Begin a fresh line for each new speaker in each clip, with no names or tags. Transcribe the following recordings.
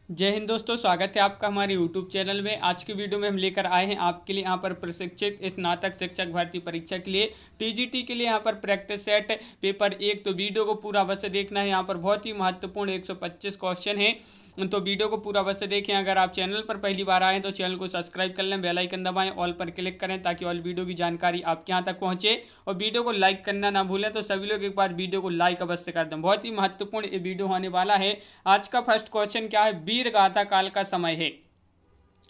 जय हिंद दोस्तों, स्वागत है आपका हमारे YouTube चैनल में। आज की वीडियो में हम लेकर आए हैं आपके लिए यहाँ पर प्रशिक्षित स्नातक शिक्षक भर्ती परीक्षा के लिए टीजीटी के लिए यहाँ पर प्रैक्टिस सेट पेपर 1। तो वीडियो को पूरा अवश्य देखना है। यहाँ पर बहुत ही महत्वपूर्ण 125 क्वेश्चन है, तो वीडियो को पूरा अवश्य देखें। अगर आप चैनल पर पहली बार आए तो चैनल को सब्सक्राइब कर लें, बेल आइकन दबाएं, ऑल पर क्लिक करें ताकि ऑल वीडियो की जानकारी आपके यहाँ तक पहुँचे। और वीडियो को लाइक करना ना भूलें। तो सभी लोग एक बार वीडियो को लाइक अवश्य कर दें, बहुत ही महत्वपूर्ण ये वीडियो होने वाला है। आज का फर्स्ट क्वेश्चन क्या है? वीर गाथा काल का समय है।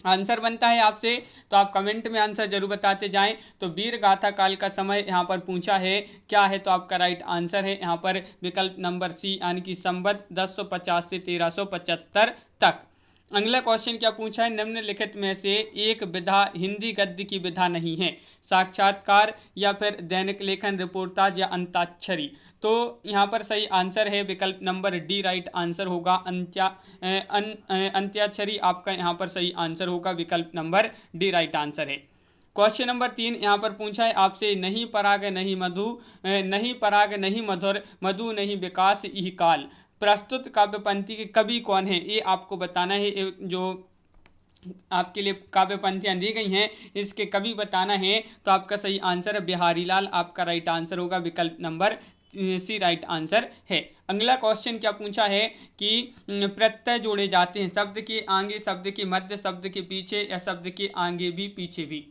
आंसर बनता है आपसे, तो आप कमेंट में आंसर जरूर बताते जाएं। तो वीर गाथा काल का समय यहाँ पर पूछा है क्या है, तो आपका राइट आंसर है यहाँ पर विकल्प नंबर सी, यानी कि संवत 1050 से 1375 तक। अगला क्वेश्चन क्या पूछा है? निम्नलिखित में से एक विधा हिंदी गद्य की विधा नहीं है। साक्षात्कार या फिर दैनिक लेखन, रिपोर्टाज या अंताक्षरी। तो यहाँ पर सही आंसर है विकल्प नंबर डी, राइट आंसर होगा अंत्याक्षरी। आपका यहाँ पर सही आंसर होगा विकल्प नंबर डी, राइट आंसर है। क्वेश्चन नंबर 3 यहाँ पर पूछा है आपसे, नहीं पराग नहीं मधु, नहीं पराग नहीं मधुर, मधु नहीं विकास इह काल। प्रस्तुत काव्य पंक्ति के कवि कौन है, ये आपको बताना है। जो आपके लिए काव्य पंक्तियां दी गई हैं इसके कवि बताना है। तो आपका सही आंसर है बिहारी लाल। आपका राइट आंसर होगा विकल्प नंबर सी, राइट आंसर है। अगला क्वेश्चन क्या पूछा है कि प्रत्यय जोड़े जाते हैं शब्द के आगे, शब्द के मध्य, शब्द के पीछे या शब्द के आगे भी पीछे भी।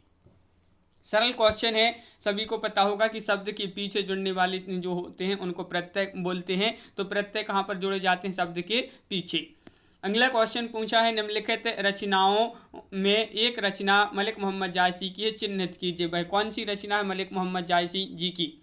सरल क्वेश्चन है, सभी को पता होगा कि शब्द के पीछे जुड़ने वाले जो होते हैं उनको प्रत्यय बोलते हैं। तो प्रत्यय कहाँ पर जोड़े जाते हैं? शब्द के पीछे। अगला क्वेश्चन पूछा है, निम्नलिखित रचनाओं में एक रचना मलिक मोहम्मद जायसी की है, चिन्हित कीजिए। भाई कौन सी रचना है मलिक मोहम्मद जायसी जी की?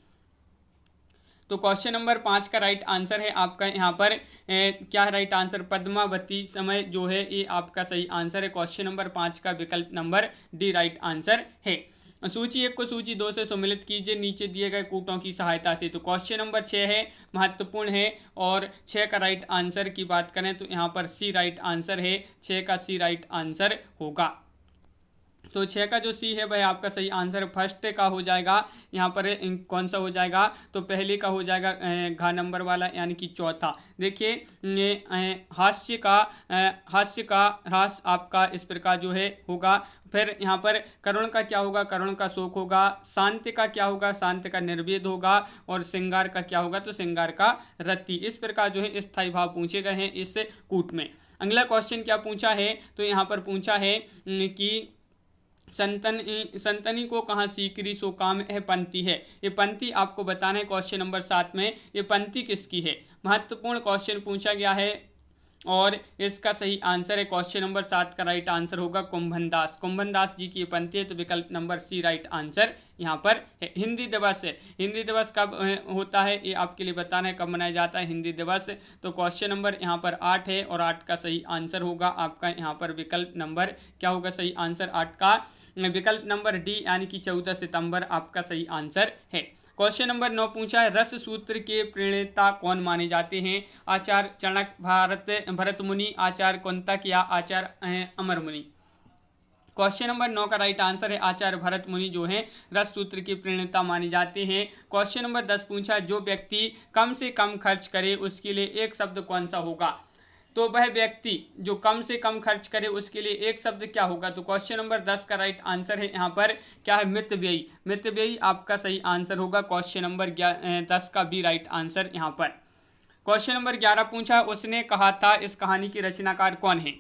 तो क्वेश्चन नंबर 5 का राइट आंसर है आपका यहाँ पर क्या है राइट आंसर? पद्मावती समय जो है ये आपका सही आंसर है। क्वेश्चन नंबर 5 का विकल्प नंबर डी, राइट आंसर है। सूची 1 को सूची 2 से सम्मिलित कीजिए नीचे दिए गए कूटों की सहायता से। तो क्वेश्चन नंबर 6 है, महत्वपूर्ण है। और 6 का राइट आंसर की बात करें तो यहाँ पर सी, राइट आंसर है। 6 का सी राइट आंसर होगा। तो 6 का जो सी है वह आपका सही आंसर फर्स्ट का हो जाएगा। यहाँ पर कौन सा हो जाएगा? तो पहले का हो जाएगा घा नंबर वाला, यानी कि चौथा। देखिए हास्य का ह्रास आपका इस प्रकार जो है होगा। फिर यहाँ पर करुण का क्या होगा? करुण का शोक होगा। शांति का क्या होगा? शांति का निर्वेद होगा। और श्रृंगार का क्या होगा? तो श्रृंगार का रति। इस प्रकार जो है स्थायी भाव पूछे गए हैं इस कूट में। अगला क्वेश्चन क्या पूछा है? तो यहाँ पर पूछा है कि संतनी को कहाँ सीकरी सो काम है पंक्ति है। ये पंक्ति आपको बताना है क्वेश्चन नंबर 7 में। ये पंक्ति किसकी है? महत्वपूर्ण क्वेश्चन पूछा गया है और इसका सही आंसर है क्वेश्चन नंबर 7 का राइट आंसर होगा कुंभन दास। कुंभन दास जी की ये पंक्ति है। तो विकल्प नंबर सी, राइट आंसर यहाँ पर है। हिंदी दिवस है, हिंदी दिवस कब होता है ये आपके लिए बताना है, कब मनाया जाता है हिंदी दिवस। तो क्वेश्चन नंबर यहाँ पर 8 है और 8 का सही आंसर होगा आपका यहाँ पर विकल्प नंबर क्या होगा? सही आंसर 8 का विकल्प नंबर डी, यानी कि 14 सितंबर आपका सही आंसर है। क्वेश्चन नंबर 9 पूछा है, रस सूत्र के प्रणेता कौन माने जाते हैं? आचार्य चाणक्य, भरत मुनि, आचार्य कुंतक या आचार्य अमर मुनि। क्वेश्चन नंबर 9 का राइट आंसर है आचार्य भरत मुनि जो है रस सूत्र के प्रणेता माने जाते हैं। क्वेश्चन नंबर 10 पूछा, जो व्यक्ति कम से कम खर्च करे उसके लिए एक शब्द कौन सा होगा? तो वह व्यक्ति जो कम से कम खर्च करे उसके लिए एक शब्द क्या होगा? तो क्वेश्चन नंबर 10 का राइट आंसर है यहाँ पर क्या है? मितव्ययी। मितव्ययी आपका सही आंसर होगा। क्वेश्चन नंबर 10 का बी, राइट आंसर यहाँ पर। क्वेश्चन नंबर 11 पूछा, उसने कहा था इस कहानी की रचनाकार कौन है?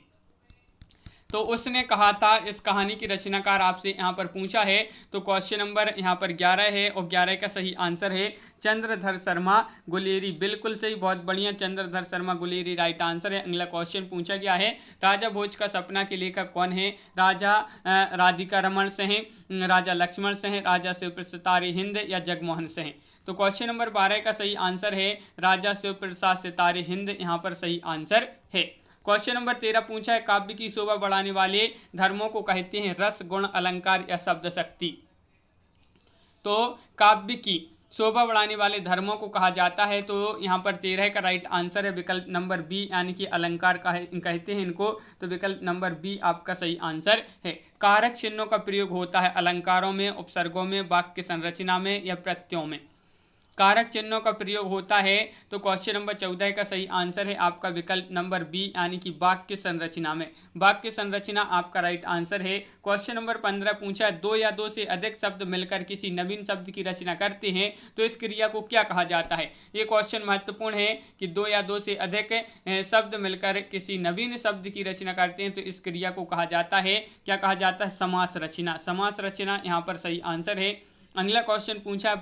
तो उसने कहा था इस कहानी की रचनाकार आपसे यहाँ पर पूछा है। तो क्वेश्चन नंबर यहाँ पर 11 है और 11 का सही आंसर है चंद्रधर शर्मा गुलेरी। बिल्कुल सही, बहुत बढ़िया, चंद्रधर शर्मा गुलेरी राइट आंसर है। अगला क्वेश्चन पूछा गया है, राजा भोज का सपना के लेखक कौन है? राजा राधिका रमन से हैं, राजा लक्ष्मण से हैं, राजा शिवप्रसाद हिंद या जगमोहन से हैं। तो क्वेश्चन नंबर 12 का सही आंसर है राजा शिवप्रसाद सितारे हिंद, यहाँ पर सही आंसर है। क्वेश्चन नंबर 13 पूछा है, काव्य की शोभा बढ़ाने वाले धर्मों को कहते हैं रस, गुण, अलंकार या शब्द शक्ति। तो काव्य की शोभा बढ़ाने वाले धर्मों को कहा जाता है। तो यहाँ पर 13 का राइट आंसर है विकल्प नंबर बी, यानी कि अलंकार का कहते हैं इनको। तो विकल्प नंबर बी आपका सही आंसर है। कारक चिन्हों का प्रयोग होता है अलंकारों में, उपसर्गों में, वाक्य संरचना में या प्रत्ययों में। कारक चिन्हों का प्रयोग होता है, तो क्वेश्चन नंबर 14 का सही आंसर है आपका विकल्प नंबर बी, यानी कि वाक्य संरचना में। वाक्य संरचना आपका राइट आंसर है। क्वेश्चन नंबर 15 पूछा है, दो या दो से अधिक शब्द मिलकर किसी नवीन शब्द की रचना करते हैं तो इस क्रिया को क्या कहा जाता है। ये क्वेश्चन महत्वपूर्ण है कि दो या दो से अधिक शब्द मिलकर किसी नवीन शब्द की रचना करते हैं तो इस क्रिया को कहा जाता है, क्या कहा जाता है, समास रचना। समास रचना यहाँ पर सही आंसर है। अगला क्वेश्चन पूछा है,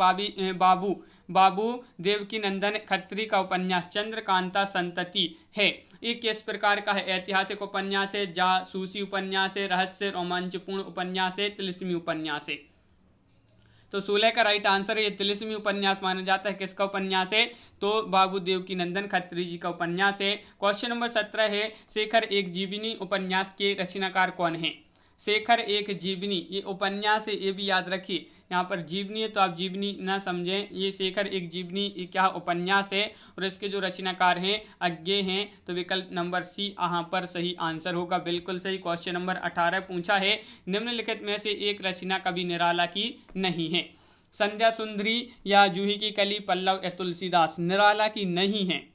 बाबू देवकी नंदन खत्री का उपन्यास चंद्रकांता संतति है, ये किस प्रकार का है। ऐतिहासिक उपन्यास है, जासूसी उपन्यास है, रहस्य रोमांचपूर्ण उपन्यास है, तिलिस्मी उपन्यास है। तो 16 का राइट आंसर है, ये तिलिस्मी उपन्यास माना जाता है। किसका उपन्यास है, तो बाबू देवकी नंदन खत्री जी का उपन्यास है। क्वेश्चन नंबर 17 है, शेखर एक जीवनी उपन्यास के रचनाकार कौन है। शेखर एक जीवनी ये उपन्यास है, ये भी याद रखिए। यहाँ पर जीवनी है तो आप जीवनी ना समझें, ये शेखर एक जीवनी क्या उपन्यास है और इसके जो रचनाकार हैं अज्ञे हैं, तो विकल्प नंबर सी यहाँ पर सही आंसर होगा, बिल्कुल सही। क्वेश्चन नंबर 18 पूछा है, निम्नलिखित में से एक रचना कवि निराला की नहीं है। संध्या सुंदरी या जूही की कली, पल्लव या तुलसीदास। निराला की नहीं है,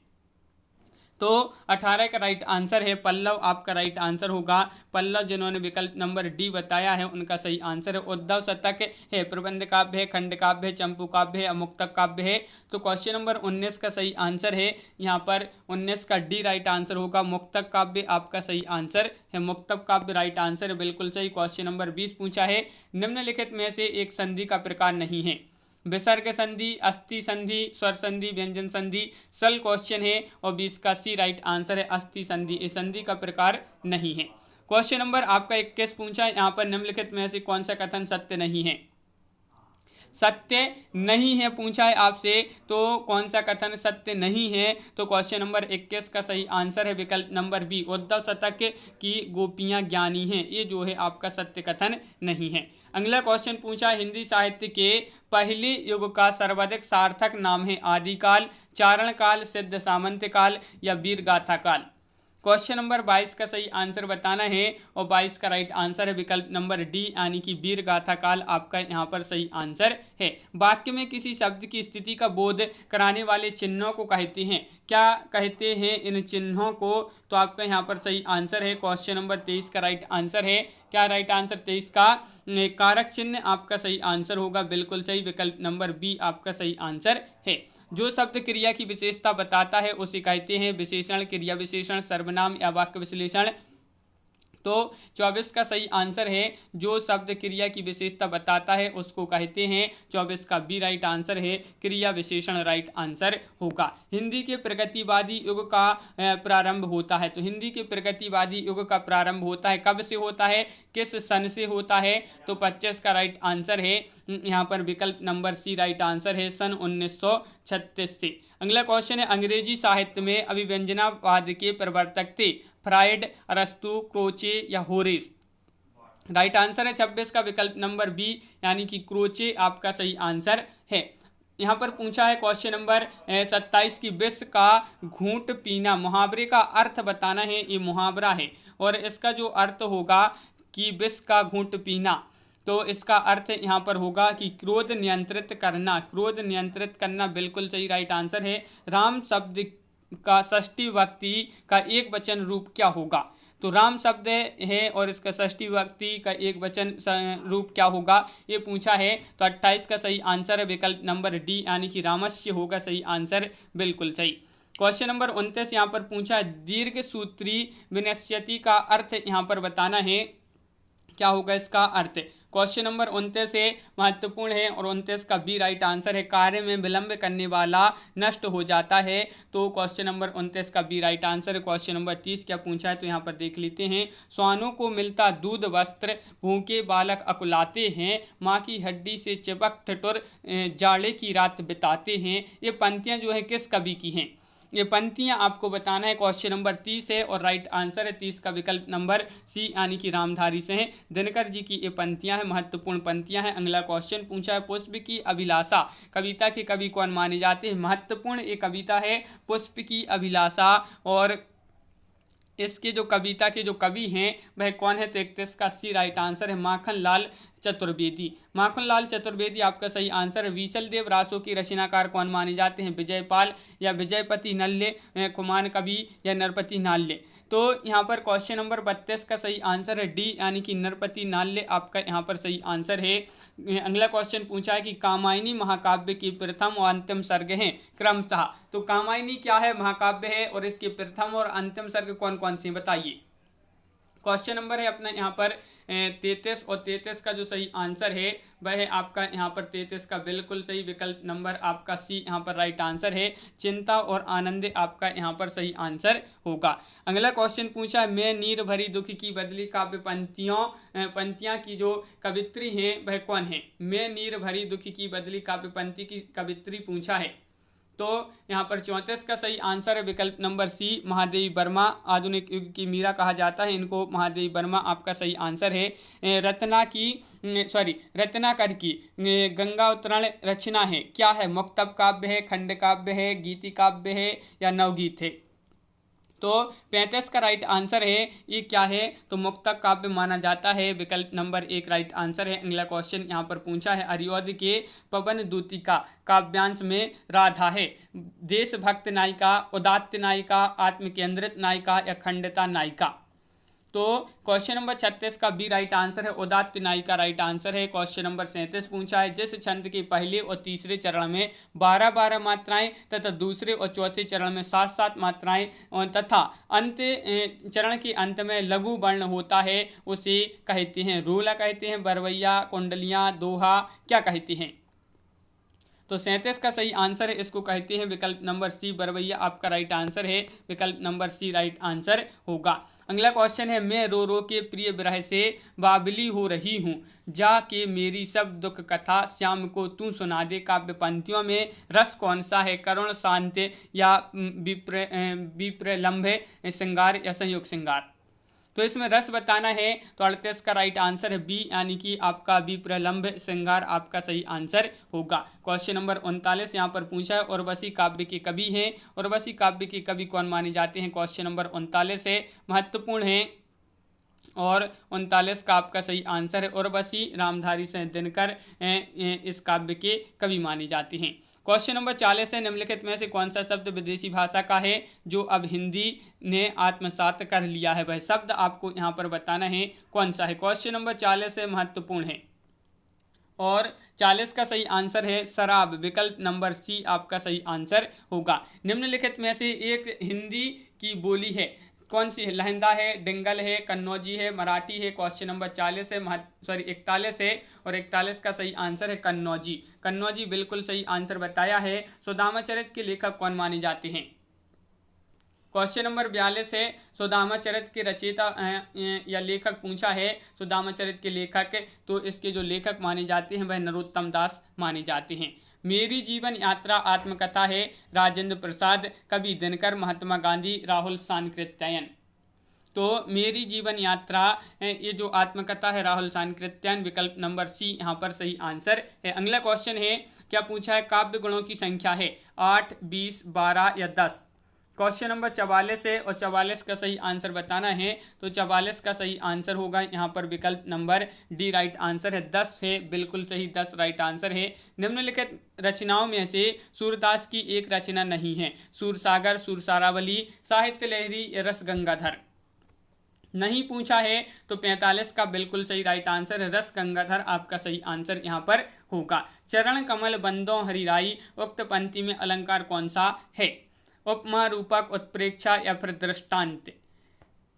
तो 18 का राइट आंसर है पल्लव, आपका राइट आंसर होगा। पल्लव जिन्होंने विकल्प नंबर डी बताया है उनका सही आंसर है। उद्धव शतक है, प्रबंध काव्य है, खंड काव्य है, चंपू काव्य है, अमुक्तक काव्य है। तो क्वेश्चन नंबर 19 का सही आंसर है, यहाँ पर 19 का डी राइट आंसर होगा। मुक्तक काव्य आपका सही आंसर है, मुक्तक काव्य राइट आंसर है, बिल्कुल सही। क्वेश्चन नंबर 20 पूछा है, निम्नलिखित में से एक संधि का प्रकार नहीं है। विसर्ग संधि, अस्थि संधि, स्वर संधि, व्यंजन संधि। सल क्वेश्चन है और 20 का सी राइट आंसर है, अस्थि संधि। इस संधि का प्रकार नहीं है। क्वेश्चन नंबर आपका 21 पूछा है, यहाँ पर निम्नलिखित में से कौन सा कथन सत्य नहीं है। सत्य नहीं है पूछा है आपसे, तो कौन सा कथन सत्य नहीं है, तो क्वेश्चन नंबर 21 का सही आंसर है विकल्प नंबर बी, उद्धव शतक की गोपियां ज्ञानी हैं, ये जो है आपका सत्य कथन नहीं है। अगला क्वेश्चन पूछा, हिंदी साहित्य के पहले युग का सर्वाधिक सार्थक नाम है आदिकाल, चारण काल, सिद्ध सामंत काल या वीर गाथा काल। क्वेश्चन नंबर 22 का सही आंसर बताना है और 22 का राइट आंसर है विकल्प नंबर डी, यानी कि वीर गाथा काल आपका यहाँ पर सही आंसर है। वाक्य में किसी शब्द की स्थिति का बोध कराने वाले चिन्हों को कहते हैं, क्या कहते हैं इन चिन्हों को, तो आपका यहाँ पर सही आंसर है। क्वेश्चन नंबर 23 का राइट आंसर है, क्या राइट आंसर 23 का, कारक चिन्ह आपका सही आंसर होगा, बिल्कुल सही। विकल्प नंबर बी आपका सही आंसर है। जो शब्द क्रिया की विशेषता बताता है उसे कहते हैं विशेषण, क्रिया विशेषण, सर्वनाम या वाक्य विश्लेषण। तो 24 का सही आंसर है, जो शब्द क्रिया की विशेषता बताता है उसको कहते हैं, 24 का बी राइट आंसर है, क्रिया विशेषण राइट आंसर होगा। हिंदी के प्रगतिवादी युग का प्रारंभ होता है, तो हिंदी के प्रगतिवादी युग का प्रारंभ होता है, कब से होता है, किस सन से होता है, तो 25 का राइट आंसर है, यहाँ पर विकल्प नंबर सी राइट आंसर है, सन 1936 से। अगला क्वेश्चन है, अंग्रेजी साहित्य में अभिव्यंजनावाद के प्रवर्तक थे, फ्रायड, अरस्तु, क्रोचे या होरेस। राइट आंसर है 26 का विकल्प नंबर बी, यानी कि क्रोचे आपका सही आंसर है। यहाँ पर पूछा है क्वेश्चन नंबर 27 की विष का घूंट पीना, मुहावरे का अर्थ बताना है, ये मुहावरा है और इसका जो अर्थ होगा कि विष का घूंट पीना, तो इसका अर्थ यहाँ पर होगा कि क्रोध नियंत्रित करना, क्रोध नियंत्रित करना, बिल्कुल सही राइट आंसर है। राम शब्द का षष्ठी विभक्ति का एक वचन रूप क्या होगा, तो राम शब्द है और इसका षष्ठी विभक्ति का एक वचन रूप क्या होगा, ये पूछा है। तो 28 का सही आंसर है विकल्प नंबर डी, यानी कि रामस्य होगा सही आंसर, बिल्कुल सही। क्वेश्चन नंबर 29 यहाँ पर पूछा है, दीर्घ सूत्री विनश्यति का अर्थ यहाँ पर बताना है, क्या होगा इसका अर्थ। क्वेश्चन नंबर 29 है, महत्वपूर्ण है और 29 का बी राइट आंसर है, कार्य में विलंब करने वाला नष्ट हो जाता है, तो क्वेश्चन नंबर 29 का बी राइट आंसर है। क्वेश्चन नंबर 30 क्या पूछा है, तो यहाँ पर देख लेते हैं, स्वानों को मिलता दूध वस्त्र, भूखे बालक अकुलाते हैं, माँ की हड्डी से चिपक ठिठुर जाड़े की रात बिताते हैं। ये पंक्तियाँ जो है किस कवि की हैं, ये पंक्तियां आपको बताना है। क्वेश्चन नंबर 30 है और राइट आंसर है 30 का विकल्प नंबर सी, यानी कि रामधारी से हैं। दिनकर जी की ये पंक्तियां हैं, महत्वपूर्ण पंक्तियां हैं। अगला क्वेश्चन पूछा है, पुष्प की अभिलाषा कविता के कवि कौन माने जाते हैं, महत्वपूर्ण ये कविता है पुष्प की अभिलाषा और इसके जो कविता के जो कवि हैं वह कौन है, तो 31 का सी राइट आंसर है माखन लाल चतुर्वेदी। माखन लाल चतुर्वेदी आपका सही आंसर है। विशल देव रासो की रचनाकार कौन माने जाते हैं, विजयपाल या विजयपति नल्ले, कुमार कवि या नरपति नाल्य। तो यहाँ पर क्वेश्चन नंबर 32 का सही आंसर है डी यानी कि नरपति नाल्य आपका यहाँ पर सही आंसर है। अगला क्वेश्चन पूछा है कि कामायनी महाकाव्य की प्रथम और अंतिम सर्ग हैं क्रमशः। तो कामायनी क्या है, महाकाव्य है, और इसके प्रथम और अंतिम सर्ग कौन कौन से बताइए। क्वेश्चन नंबर है अपना यहाँ पर 33 और 33 का जो सही आंसर है वह है आपका यहाँ पर 33 का बिल्कुल सही विकल्प नंबर आपका सी यहाँ पर राइट आंसर है। चिंता और आनंद आपका यहाँ पर सही आंसर होगा। अगला क्वेश्चन पूछा है मैं नीर भरी दुख की बदली काव्य पंक्तियाँ की जो कवित्री हैं वह कौन है। मैं नीर भरी दुख की बदली काव्य पंक्ति की कवित्री पूछा है, तो यहाँ पर 34 का सही आंसर है विकल्प नंबर सी महादेवी वर्मा। आधुनिक युग की मीरा कहा जाता है इनको, महादेवी वर्मा आपका सही आंसर है। रत्नाकर की गंगा उत्तरण रचना है क्या है, मुक्तक काव्य है, खंड काव्य है, गीति काव्य है या नवगीत है। तो 35 का राइट आंसर है ये क्या है, तो मुक्तक काव्य माना जाता है, विकल्प नंबर 1 राइट आंसर है। अगला क्वेश्चन यहाँ पर पूछा है अरियोध के पवन दूतिका काव्यांश में राधा है देशभक्त नायिका, उदात्त नायिका, आत्मकेंद्रित नायिका या खंडिता नायिका। तो क्वेश्चन नंबर 36 का बी राइट आंसर है उदात्त नायिका राइट आंसर है। क्वेश्चन नंबर 37 पूछा है जिस छंद के पहले और तीसरे चरण में 12-12 मात्राएं तथा दूसरे और चौथे चरण में 7-7 मात्राएं तथा अंत चरण के अंत में लघु वर्ण होता है उसे कहते हैं रूला कहते हैं, बरवैया, कुंडलियां, दोहा क्या कहते हैं। तो 37 का सही आंसर है इसको कहते हैं विकल्प नंबर सी बरवैया आपका राइट आंसर है, विकल्प नंबर सी राइट आंसर होगा। अगला क्वेश्चन है मैं रो रो के प्रिय विरह से बावली हो रही हूँ जाके मेरी सब दुख कथा श्याम को तू सुना दे काव्य पंक्तियों में रस कौन सा है, करुण, शांत या विप्रलंभ श्रृंगार या संयोग श्रृंगार। तो इसमें रस बताना है तो 38 का राइट आंसर है बी यानी कि आपका बी प्रलंब श्रृंगार आपका सही आंसर होगा। क्वेश्चन नंबर 39 यहाँ पर पूछा है उर्वशी काव्य के कवि हैं, उर्वशी काव्य के कवि कौन माने जाते हैं। क्वेश्चन नंबर 39 है, महत्वपूर्ण है और 39 का आपका सही आंसर है उर्वशी रामधारी सिंह दिनकर इस काव्य के कवि माने जाते हैं। क्वेश्चन नंबर 40 है निम्नलिखित में से कौन सा शब्द विदेशी भाषा का है जो अब हिंदी ने आत्मसात कर लिया है, वह शब्द आपको यहाँ पर बताना है कौन सा है। क्वेश्चन नंबर 40 है महत्वपूर्ण है और 40 का सही आंसर है शराब, विकल्प नंबर सी आपका सही आंसर होगा। निम्नलिखित में से एक हिंदी की बोली है कौन सी है, लहंदा है, डिंगल है, कन्नौजी है, मराठी है। क्वेश्चन नंबर 41 है 41 है और 41 का सही आंसर है कन्नौजी। कन्नौजी बिल्कुल सही आंसर बताया है। सुदामा चरित्र के लेखक कौन माने जाते हैं। क्वेश्चन नंबर 42 है सुदामा चरित्र के रचयिता या लेखक पूछा है, सुदामा चरित्र के लेखक, तो इसके जो लेखक माने जाते हैं वह नरोत्तम दास माने जाते हैं। मेरी जीवन यात्रा आत्मकथा है राजेंद्र प्रसाद, कवि दिनकर, महात्मा गांधी, राहुल सांकृत्यायन। तो मेरी जीवन यात्रा ये जो आत्मकथा है राहुल सांकृत्यायन, विकल्प नंबर सी यहाँ पर सही आंसर है। अगला क्वेश्चन है क्या पूछा है काव्य गुणों की संख्या है 8, 20, 12 या 10। क्वेश्चन नंबर 44 है और 44 का सही आंसर बताना है तो 44 का सही आंसर होगा यहाँ पर विकल्प नंबर डी राइट आंसर है 10 है, बिल्कुल सही 10 राइट आंसर है। निम्नलिखित रचनाओं में से सूरदास की एक रचना नहीं है, सूरसागर, सूरसारावली, साहित्य लहरी या रस गंगाधर। नहीं पूछा है तो 45 का बिल्कुल सही राइट आंसर है रस गंगाधर आपका सही आंसर यहाँ पर होगा। चरण कमल बंदों हरिराई उक्त पंक्ति में अलंकार कौन सा है, उपमा, रूपक, उत्प्रेक्षा या फिर दृष्टांत।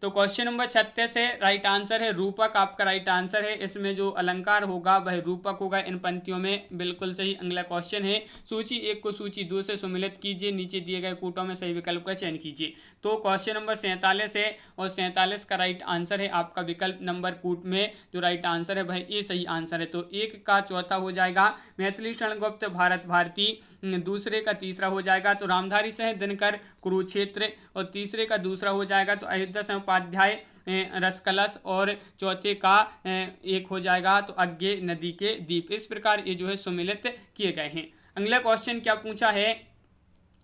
तो क्वेश्चन नंबर 36 है राइट आंसर है रूपक आपका राइट आंसर है। इसमें जो अलंकार होगा वह रूपक होगा इन पंक्तियों में, बिल्कुल सही। अगला क्वेश्चन है सूची 1 को सूची 2 से सुमिलित कीजिए, नीचे दिए गए कूटों में सही विकल्प का चयन कीजिए। तो क्वेश्चन नंबर 47 है और 47 का राइट आंसर है आपका विकल्प नंबर कूट में जो राइट आंसर है वह ये सही आंसर है। तो 1 का चौथा हो जाएगा मैथिली शरण गुप्त भारत भारती, दूसरे का तीसरा हो जाएगा तो रामधारी सिंह दिनकर कुरुक्षेत्र, और तीसरे का दूसरा हो जाएगा तो अयोध्या सिंह उपाध्याय रसकलश, और चौथे का एक हो जाएगा तो अज्ञे नदी के दीप। इस प्रकार ये जो है सुमिलित किए गए हैं। अगला क्वेश्चन क्या पूछा है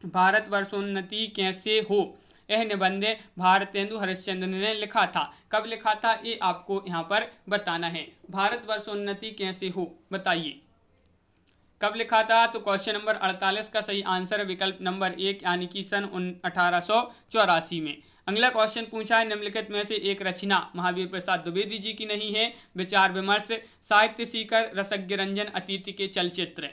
भारत वर्षोन्नति कैसे हो, यह निबंध भारतेंदु हरिश्चंद्र ने लिखा था। कब लिखा था ये आपको यहाँ पर बताना है। भारतवर्ष उन्नति कैसे हो, बताइए कब लिखा था। तो क्वेश्चन नंबर 48 का सही आंसर है विकल्प नंबर 1 यानी कि सन 1884 में। अगला क्वेश्चन पूछा है निम्नलिखित में से एक रचना महावीर प्रसाद द्विवेदी जी की नहीं है। विचार विमर्श, साहित्य सीकर, रसज्ञ रंजन, अतिथि के चलचित्र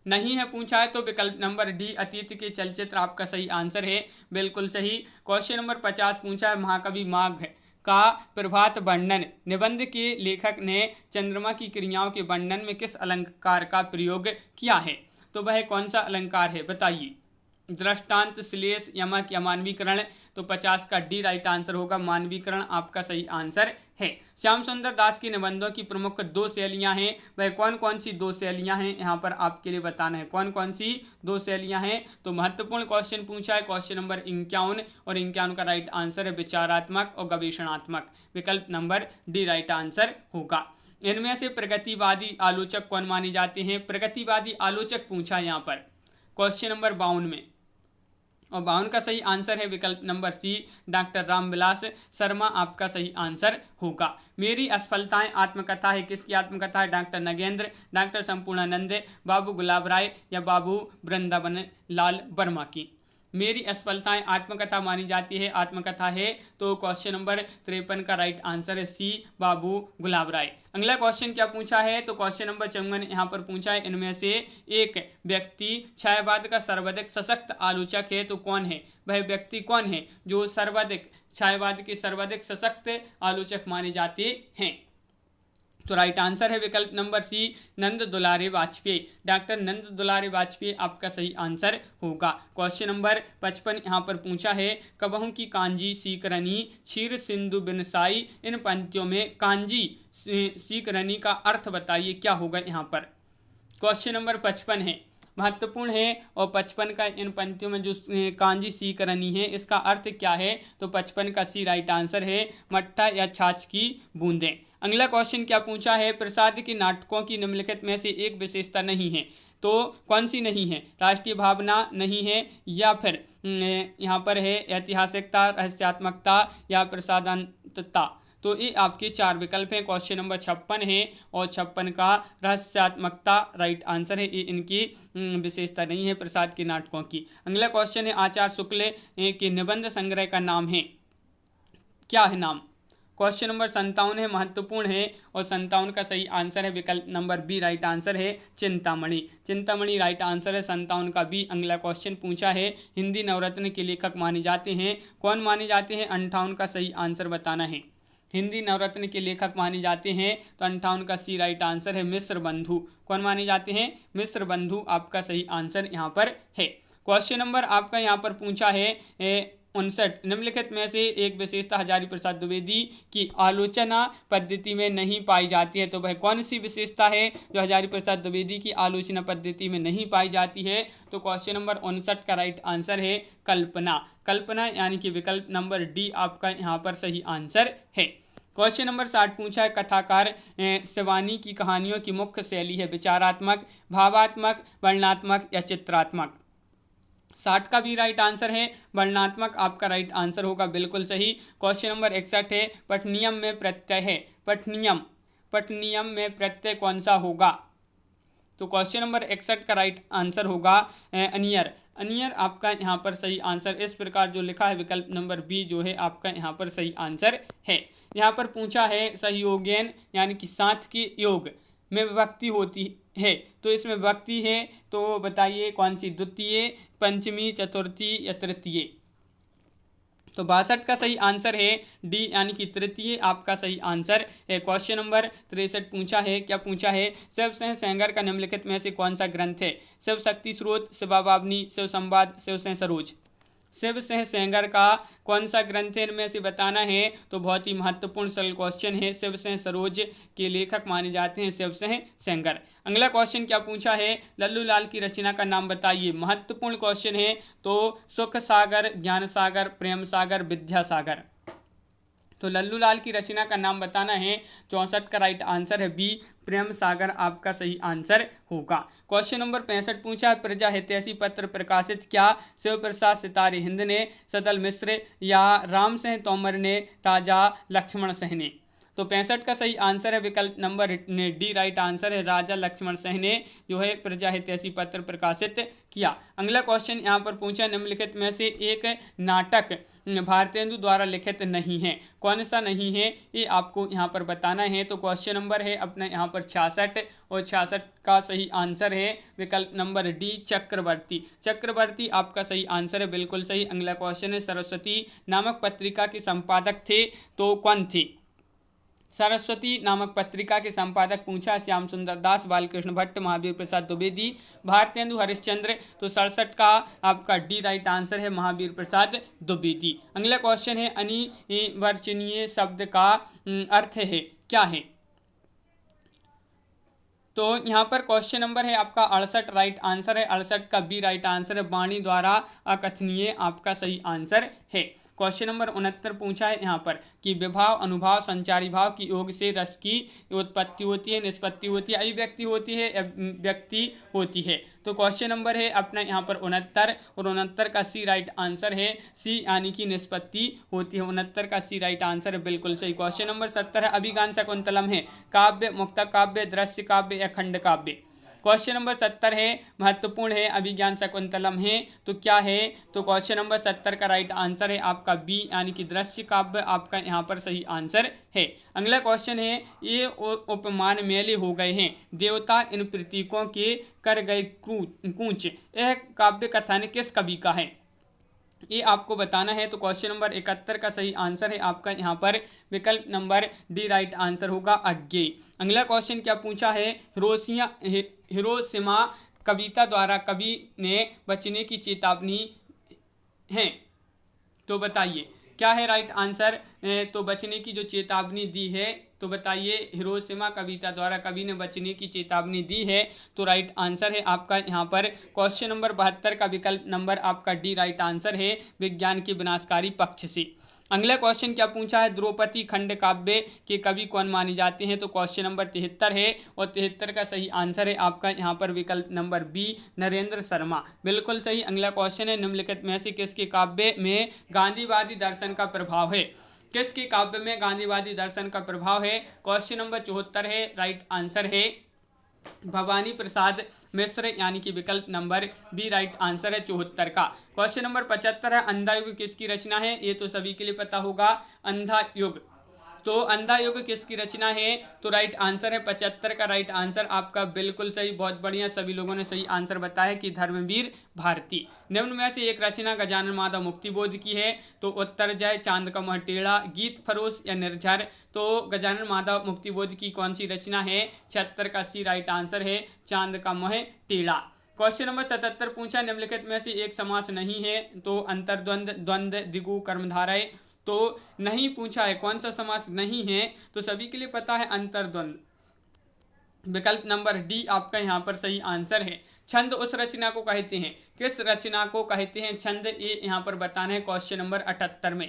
नहीं है पूछा है तो विकल्प नंबर डी अतिथि के चलचित्र आपका सही आंसर है, बिल्कुल सही। क्वेश्चन नंबर 50 पूछा है महाकवि माघ का प्रभात वर्णन निबंध के लेखक ने चंद्रमा की क्रियाओं के वर्णन में किस अलंकार का प्रयोग किया है, तो वह कौन सा अलंकार है, बताइए। दृष्टांत, श्लेष, यमक या मानवीकरण, तो 50 का डी राइट आंसर होगा, मानवीकरण आपका सही आंसर है। श्याम सुंदर दास की निबंधों की प्रमुख 2 शैलियां हैं, वह कौन कौन सी 2 शैलियां हैं यहाँ पर आपके लिए बताना है, कौन कौन सी 2 शैलियां हैं। तो महत्वपूर्ण क्वेश्चन पूछा है, क्वेश्चन नंबर 51 और 51 का राइट आंसर है विचारात्मक और गवेषणात्मक, विकल्प नंबर डी राइट आंसर होगा। इनमें से प्रगतिवादी आलोचक कौन माने जाते हैं, प्रगतिवादी आलोचक पूछा है यहाँ पर क्वेश्चन नंबर 52 में, और 52 का सही आंसर है विकल्प नंबर सी डॉक्टर रामविलास शर्मा आपका सही आंसर होगा। मेरी असफलताएं आत्मकथा है, किसकी आत्मकथा है, डॉक्टर नगेंद्र, डॉक्टर संपूर्णानंद, बाबू गुलाब राय या बाबू वृंदावन लाल वर्मा की। मेरी असफलताएं आत्मकथा मानी जाती है, आत्मकथा है, तो क्वेश्चन नंबर 53 का राइट आंसर है सी बाबू गुलाब राय। अगला क्वेश्चन क्या पूछा है, तो क्वेश्चन नंबर 54 यहाँ पर पूछा है इनमें से एक व्यक्ति छायावाद का सर्वाधिक सशक्त आलोचक है, तो कौन है, वह व्यक्ति कौन है जो सर्वाधिक छायावाद के सर्वाधिक सशक्त आलोचक माने जाते हैं। तो राइट आंसर है विकल्प नंबर सी नंद दुलारे वाजपेयी, डॉक्टर नंद दुलारे वाजपेयी आपका सही आंसर होगा। क्वेश्चन नंबर 55 यहाँ पर पूछा है कबहू की कांजी सीकरनी क्षीर सिंधु बिनसाई, इन पंक्तियों में कांजी सीकरनी का अर्थ बताइए क्या होगा यहाँ पर। क्वेश्चन नंबर 55 है, महत्वपूर्ण है, और 55 का इन पंक्तियों में जो कांजी सीकरनी है इसका अर्थ क्या है, तो 55 का सी राइट आंसर है मट्ठा या छाछ की बूंदें। अगला क्वेश्चन क्या पूछा है, प्रसाद के नाटकों की निम्नलिखित में से एक विशेषता नहीं है, तो कौन सी नहीं है, राष्ट्रीय भावना नहीं है, या फिर यहाँ पर है ऐतिहासिकता, रहस्यात्मकता या प्रसादांतता। तो ये आपके 4 विकल्प हैं। क्वेश्चन नंबर 56 है और 56 का रहस्यात्मकता राइट आंसर है, ये इनकी विशेषता नहीं है प्रसाद के नाटकों की। अगला क्वेश्चन है आचार्य शुक्ल के निबंध संग्रह का नाम है, क्या है नाम। क्वेश्चन नंबर 57 है, महत्वपूर्ण है, और 57 का सही आंसर है विकल्प नंबर बी राइट आंसर है चिंतामणि, चिंतामणि राइट आंसर है 57 का बी। अगला क्वेश्चन पूछा है हिंदी नवरत्न के लेखक माने जाते हैं, कौन माने जाते हैं, 58 का सही आंसर बताना है। हिंदी नवरत्न के लेखक माने जाते हैं तो 58 का सी राइट आंसर है मिश्र बंधु, कौन माने जाते हैं, मिश्र बंधु आपका सही आंसर यहाँ पर है। क्वेश्चन नंबर आपका यहाँ पर पूछा है 59, निम्नलिखित में से एक विशेषता हजारी प्रसाद द्विवेदी की आलोचना पद्धति में नहीं पाई जाती है, तो वह कौन सी विशेषता है जो हजारी प्रसाद द्विवेदी की आलोचना पद्धति में नहीं पाई जाती है, तो क्वेश्चन नंबर 59 का राइट आंसर है कल्पना, कल्पना यानी कि विकल्प नंबर डी आपका यहाँ पर सही आंसर है। क्वेश्चन नंबर 60 पूछा है कथाकार शिवानी की कहानियों की मुख्य शैली है विचारात्मक, भावात्मक, वर्णनात्मक या चित्रात्मक। 60 का भी राइट आंसर है वर्णनात्मक आपका राइट आंसर होगा, बिल्कुल सही। क्वेश्चन नंबर 61 है पठनियम में प्रत्यय है, पठनियम में प्रत्यय कौन सा होगा, तो क्वेश्चन नंबर 61 का राइट आंसर होगा अनियर, अनियर आपका यहाँ पर सही आंसर। इस प्रकार जो लिखा है विकल्प नंबर बी जो है आपका यहाँ पर सही आंसर है। यहाँ पर पूछा है सहयोगेन यानी कि साथ के योग में विभक्ति होती है, तो इसमें विभक्ति है तो बताइए कौन सी, द्वितीय, पंचमी, चतुर्थी या तृतीय। तो 62 का सही आंसर है डी यानी कि तृतीय आपका सही आंसर है। क्वेश्चन नंबर 63 पूछा है, क्या पूछा है, शिव सिंह सेंगर का निम्नलिखित में से कौन सा ग्रंथ है, शिव शक्ति स्रोत, शिवाबावनी, शिव संवाद, शिव सिंह सरोज। शिव सिंह सेंगर का कौन सा ग्रंथ है इनमें से बताना है, तो बहुत ही महत्वपूर्ण सरल क्वेश्चन है, शिव सिंह सरोज के लेखक माने जाते हैं शिव सिंह सेंगर। अगला क्वेश्चन क्या पूछा है, लल्लू लाल की रचना का नाम बताइए, महत्वपूर्ण क्वेश्चन है, तो सुख सागर, ज्ञान सागर, प्रेम सागर, विद्या सागर। तो लल्लू लाल की रचना का नाम बताना है। 64 का राइट आंसर है बी, प्रेम सागर आपका सही आंसर होगा। क्वेश्चन नंबर 65 पूछा है, प्रजा हितैषी पत्र प्रकाशित क्या शिव प्रसाद सितारे हिंद ने, सदल मिश्र या राम सिंह तोमर ने, राजा लक्ष्मण सिंह ने। तो 65 का सही आंसर है विकल्प नंबर डी, राइट आंसर है राजा लक्ष्मण सिंह ने जो है प्रजा हितैषी पत्र प्रकाशित किया। अगला क्वेश्चन यहाँ पर पूछा, निम्नलिखित में से एक नाटक भारतेंदु द्वारा लिखित नहीं है, कौन सा नहीं है ये आपको यहाँ पर बताना है। तो क्वेश्चन नंबर है अपना यहाँ पर 66 और 66 का सही आंसर है विकल्प नंबर डी, चक्रवर्ती। चक्रवर्ती आपका सही आंसर है, बिल्कुल सही। अगला क्वेश्चन है, सरस्वती नामक पत्रिका के संपादक थे तो कौन थे। सरस्वती नामक पत्रिका के संपादक पूछा, श्याम सुंदर दास, बालकृष्ण भट्ट, महावीर प्रसाद द्विवेदी, भारतेंदु हरिश्चंद्र। तो 67 का आपका डी राइट आंसर है महावीर प्रसाद द्विवेदी। अगला क्वेश्चन है, अनिर्वचनीय शब्द का अर्थ है क्या है। तो यहाँ पर क्वेश्चन नंबर है आपका 68 राइट आंसर है, 68 का बी राइट आंसर है, वाणी द्वारा अकथनीय आपका सही आंसर है। क्वेश्चन नंबर 69 पूछा है यहाँ पर कि विभाव, अनुभाव, संचारी भाव की योग से रस की उत्पत्ति होती है, निष्पत्ति होती है, अभिव्यक्ति होती है या व्यक्ति होती है। तो क्वेश्चन नंबर है अपना यहाँ पर 69 और 69 का सी राइट आंसर है, सी यानी कि निष्पत्ति होती है। 69 का सी राइट आंसर है, बिल्कुल सही। क्वेश्चन नंबर 70 है, अभिज्ञान शकुंतलम है काव्य, मुक्तक काव्य, दृश्य काव्य या खंड काव्य। क्वेश्चन नंबर 70 है, महत्वपूर्ण है, अभिज्ञान शकुंतलम है तो क्या है। तो क्वेश्चन नंबर 70 का राइट आंसर है आपका बी यानी कि दृश्य काव्य आपका यहाँ पर सही आंसर है। अगला क्वेश्चन है, ये उपमान मेले हो गए हैं, देवता इन प्रतीकों के कर गए कूच, यह काव्य कथन किस कवि का है, ये आपको बताना है। तो क्वेश्चन नंबर 71 का सही आंसर है आपका यहाँ पर विकल्प नंबर डी राइट आंसर होगा, अज्ञेय। अगला क्वेश्चन क्या पूछा है, हिरोशिमा कविता द्वारा कवि ने बचने की चेतावनी है तो बताइए क्या है राइट आंसर। तो बचने की जो चेतावनी दी है तो बताइए, हिरोशिमा कविता द्वारा कवि ने बचने की चेतावनी दी है तो राइट आंसर है आपका यहाँ पर क्वेश्चन नंबर 72 का विकल्प नंबर आपका डी राइट आंसर है, विज्ञान के विनाशकारी पक्ष से। अगला क्वेश्चन क्या पूछा है, द्रौपदी खंड काव्य के कवि कौन माने जाते हैं। तो क्वेश्चन नंबर 73 है और 73 का सही आंसर है आपका यहाँ पर विकल्प नंबर बी, नरेंद्र शर्मा, बिल्कुल सही। अगला क्वेश्चन है, निम्नलिखित में से किसके काव्य में गांधीवादी दर्शन का प्रभाव है, किसके काव्य में गांधीवादी दर्शन का प्रभाव है। क्वेश्चन नंबर 74 है, राइट आंसर है भवानी प्रसाद मिश्र यानी कि विकल्प नंबर बी राइट आंसर है 74 का। क्वेश्चन नंबर 75 है, अंधा युग किसकी रचना है, ये तो सभी के लिए पता होगा, अंधा युग। तो अंधा युग किसकी रचना है। तो राइट आंसर है 75 का राइट आंसर आपका बिल्कुल सही, बहुत बढ़िया, सभी लोगों ने सही आंसर बताया कि धर्मवीर भारती। निम्न में से एक रचना गजानन माधव मुक्तिबोध की है तो उत्तर जय, चांद का मुँह टेढ़ा, गीत फरोश या निर्झर। तो गजानन माधव मुक्तिबोध की कौन सी रचना है, 76 का सी राइट आंसर है, चांद का मुँह टेढ़ा। क्वेश्चन नंबर 77 पूछा, निम्नलिखित में से एक समास नहीं है तो अंतर्द्वंद, द्वंद्व, दिगु, कर्मधारय। तो नहीं पूछा है, कौन सा समास नहीं है, तो सभी के लिए पता है अंतर्द्वंद, विकल्प नंबर डी आपका यहाँ पर सही आंसर है। छंद उस रचना को कहते हैं, किस रचना को कहते हैं छंद, ये यहाँ पर बताना है क्वेश्चन नंबर 78 में,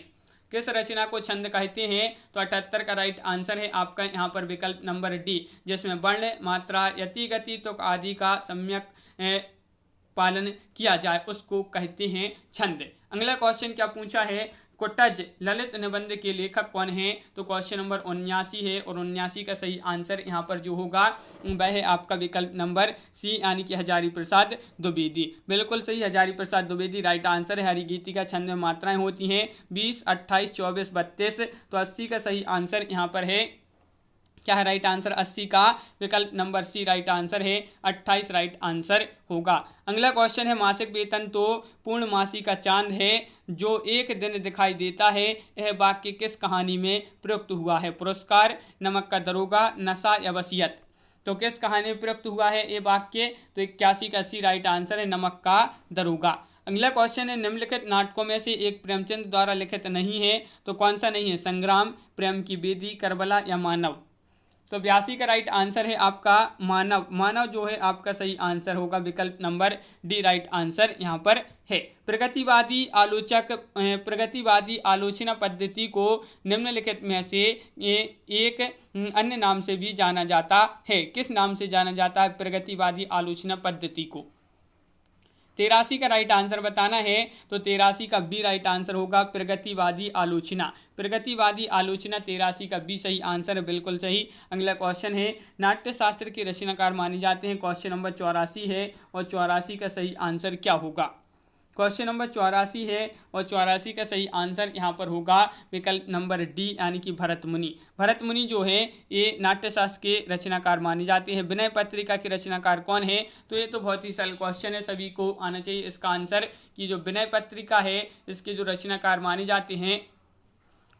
किस रचना को छंद कहते हैं। तो 78 का राइट आंसर है आपका यहाँ पर विकल्प नंबर डी, जिसमें वर्ण, मात्रा, यति, गति, तुक आदि का सम्यक पालन किया जाए उसको कहते हैं छंद। अगला क्वेश्चन क्या पूछा है, कुटज ललित निबंध के लेखक कौन है। तो क्वेश्चन नंबर 79 है और 79 का सही आंसर यहाँ पर जो होगा वह है आपका विकल्प नंबर सी यानी कि हजारी प्रसाद द्विवेदी, बिल्कुल सही, हजारी प्रसाद द्विवेदी राइट आंसर है। हरिगीति का छंद में मात्राएं होती हैं 20, 28, 24, 32। तो 80 का सही आंसर यहाँ पर है, क्या है राइट आंसर, 80 का विकल्प नंबर सी राइट आंसर है, 28 राइट आंसर होगा। अगला क्वेश्चन है, मासिक वेतन तो पूर्णमासी का चांद है जो एक दिन दिखाई देता है, यह वाक्य किस कहानी में प्रयुक्त हुआ है। पुरस्कार, नमक का दरोगा, नशा या वसीयत। तो किस कहानी में प्रयुक्त हुआ है ये वाक्य, तो 81 का सी राइट आंसर है, नमक का दरोगा। अगला क्वेश्चन है, निम्नलिखित नाटकों में से एक प्रेमचंद द्वारा लिखित नहीं है तो कौन सा नहीं है, संग्राम, प्रेम की बेदी, करबला या मानव। तो 82 का राइट आंसर है आपका मानव। मानव जो है आपका सही आंसर होगा, विकल्प नंबर डी राइट आंसर यहाँ पर है। प्रगतिवादी आलोचना पद्धति को निम्नलिखित में से एक अन्य नाम से भी जाना जाता है। किस नाम से जाना जाता है प्रगतिवादी आलोचना पद्धति को? 83 का राइट आंसर बताना है, तो 83 का बी राइट आंसर होगा, प्रगतिवादी आलोचना। प्रगतिवादी आलोचना 83 का बी सही आंसर है, बिल्कुल सही। अगला क्वेश्चन है, नाट्य शास्त्र के रचनाकार माने जाते हैं। क्वेश्चन नंबर 84 है और 84 का सही आंसर क्या होगा? क्वेश्चन नंबर 84 है और 84 का सही आंसर यहाँ पर होगा विकल्प नंबर डी यानी कि भरत मुनि। भरत मुनि जो है ये नाट्यशास्त्र के रचनाकार माने जाते हैं। विनय पत्रिका के रचनाकार कौन है? तो ये तो बहुत ही सरल क्वेश्चन है, सभी को आना चाहिए इसका आंसर कि जो विनय पत्रिका है इसके जो रचनाकार माने जाते हैं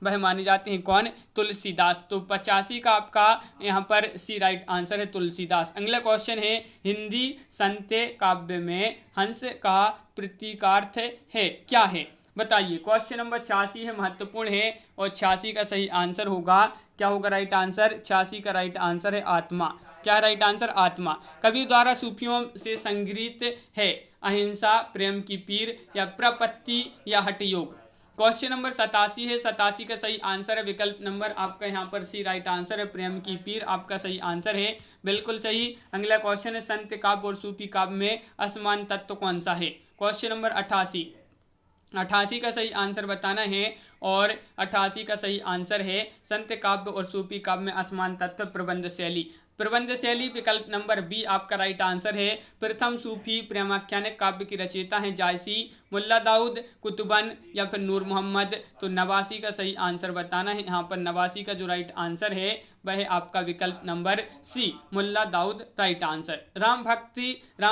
वह माने जाते हैं कौन? तुलसीदास। तो 85 का आपका यहाँ पर सी राइट आंसर है, तुलसीदास। अगला क्वेश्चन है, हिंदी संत्य काव्य में हंस का प्रतीकार्थ है क्या है? बताइए। क्वेश्चन नंबर 86 है, महत्वपूर्ण है और 86 का सही आंसर होगा, क्या होगा राइट आंसर? 86 का राइट आंसर है आत्मा। क्या राइट आंसर? आत्मा। कवि द्वारा सूफियों से संग्रहित है अहिंसा, प्रेम की पीर या प्रपत्ति या हठयोग। क्वेश्चन नंबर 87 है, 87 का सही आंसर है विकल्प नंबर आपका यहाँ पर सी राइट आंसर है, प्रेम की पीर आपका सही आंसर है, बिल्कुल सही। अगला क्वेश्चन है, संत काव्य और सूफी काव्य में असमान तत्व कौन सा है? क्वेश्चन नंबर 88 का सही आंसर बताना है और 88 का सही आंसर है, संत काव्य और सूफी काव्य में असमान तत्व प्रबंध शैली। प्रबंध शैली विकल्प नंबर बी आपका राइट आंसर है। प्रथम सूफी प्रेमाख्यानिक काव्य की रचयिता हैं जायसी, मुल्ला दाऊद, कुतुबन या फिर नूर मोहम्मद। तो 89 का सही आंसर बताना है, यहाँ पर 89 का जो राइट आंसर है वह है आपका विकल्प नंबर सी, मुल्ला दाऊद राइट आंसर। राम